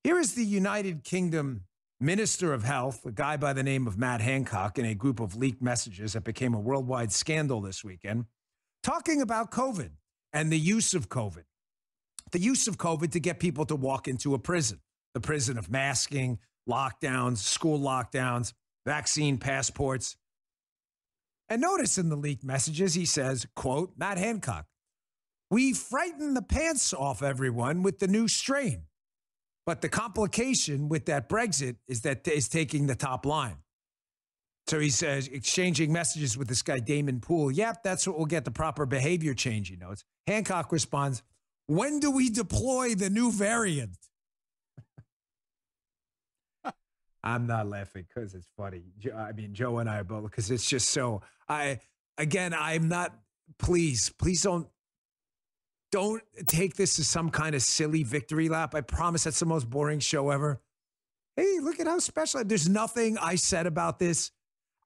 Here is the United Kingdom Minister of Health, a guy by the name of Matt Hancock, in a group of leaked messages that became a worldwide scandal this weekend, talking about COVID and the use of COVID. The use of COVID to get people to walk into a prison, the prison of masking, lockdowns, school lockdowns, vaccine passports. And notice in the leaked messages, he says, quote, Matt Hancock, "We frighten the pants off everyone with the new strain. But the complication with that Brexit is that is taking the top line." So he says, exchanging messages with this guy, Damon Poole. Yep, that's what will get the proper behavior change, he notes. Hancock responds, "When do we deploy the new variant?" I'm not laughing because it's funny. I mean, Joe and I are both, because it's just so, I'm not, please don't take this as some kind of silly victory lap. I promise that's the most boring show ever. Hey, look at how special. There's nothing I said about this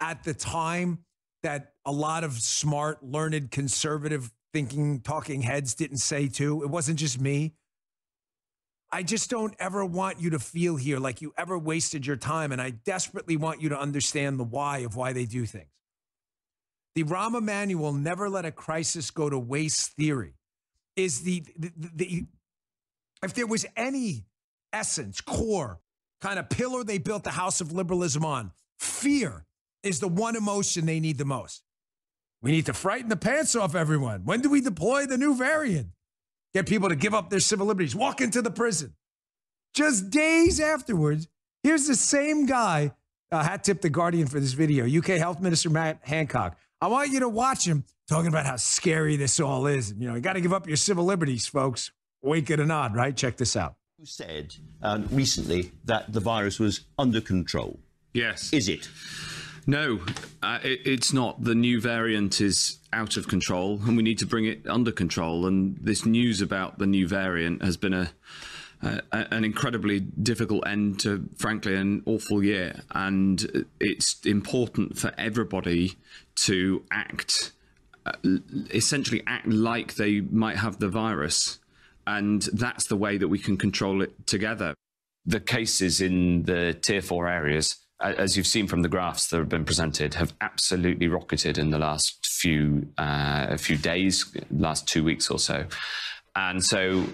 at the time that a lot of smart, learned, conservative thinking, talking heads didn't say too. It wasn't just me. I just don't ever want you to feel here like you ever wasted your time. And I desperately want you to understand the why of why they do things. The Rahm Emanuel never let a crisis go to waste theory is if there was any essence, core, kind of pillar they built the house of liberalism on, fear is the one emotion they need the most. We need to frighten the pants off everyone. When do we deploy the new variant? Get people to give up their civil liberties, walk into the prison. Just days afterwards, here's the same guy, hat tip the Guardian for this video, UK Health Minister Matt Hancock. I want you to watch him talking about how scary this all is. And, you got to give up your civil liberties, folks. Wink and a nod, right? Check this out. You said recently that the virus was under control. Yes. Is it? No, it's not. The new variant is out of control and we need to bring it under control. And this news about the new variant has been an incredibly difficult end to, frankly, an awful year. And it's important for everybody to essentially act like they might have the virus. And that's the way that we can control it together. The cases in the tier 4 areas, as you've seen from the graphs that have been presented, have absolutely rocketed in the last few days, last 2 weeks or so. And so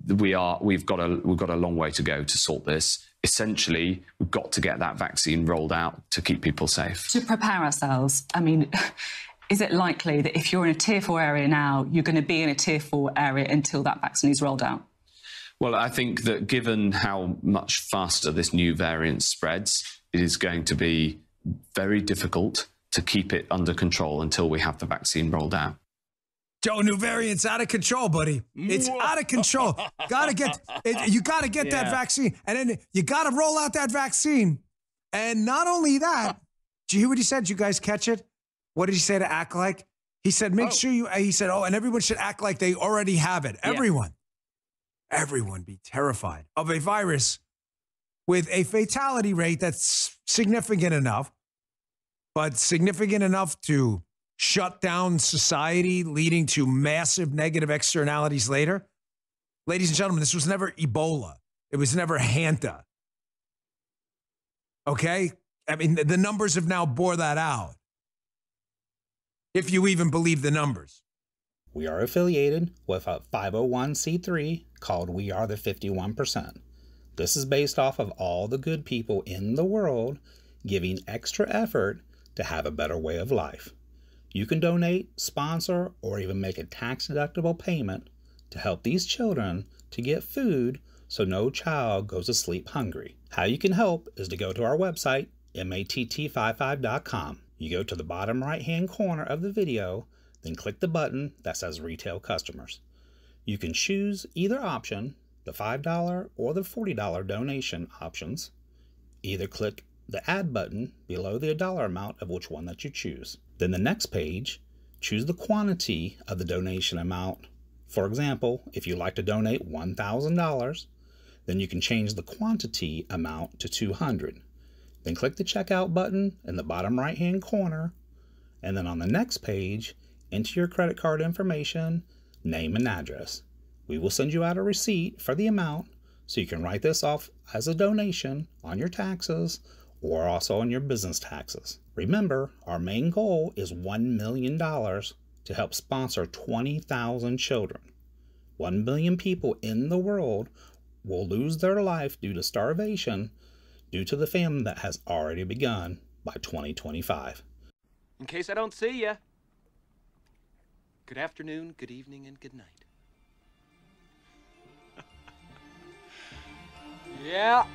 we've got a long way to go to sort this. Essentially, we've got to get that vaccine rolled out to keep people safe. To prepare ourselves, I mean, is it likely that if you're in a tier 4 area now, you're going to be in a tier 4 area until that vaccine is rolled out? Well, I think that given how much faster this new variant spreads, it is going to be very difficult to keep it under control until we have the vaccine rolled out. Joe, new variant's out of control, buddy. It's out of control. You got to get that vaccine. And then you got to roll out that vaccine. And not only that, did you hear what he said? Did you guys catch it? What did he say to act like? He said, and everyone should act like they already have it. Everyone be terrified of a virus with a fatality rate that's significant enough, but significant enough to shut down society, leading to massive negative externalities later. Ladies and gentlemen, this was never Ebola. It was never Hanta. Okay? I mean, the numbers have now bore that out. If you even believe the numbers. We are affiliated with a 501c3 called We Are the 51%. This is based off of all the good people in the world giving extra effort to have a better way of life. You can donate, sponsor, or even make a tax-deductible payment to help these children to get food so no child goes to sleep hungry. How you can help is to go to our website, matt55.com. You go to the bottom right-hand corner of the video, then click the button that says Retail Customers. You can choose either option, the $5 or the $40 donation options. Either click the Add button below the dollar amount of which one that you choose. Then the next page, choose the quantity of the donation amount. For example, if you'd like to donate $1,000, then you can change the quantity amount to $200. Then click the Checkout button in the bottom right-hand corner, and then on the next page, enter your credit card information, name and address. We will send you out a receipt for the amount So you can write this off as a donation on your taxes or also on your business taxes. Remember, our main goal is $1 million to help sponsor 20,000 children. 1 billion people in the world will lose their life due to starvation due to the famine that has already begun by 2025. In case I don't see ya, good afternoon, good evening, and good night. Yeah.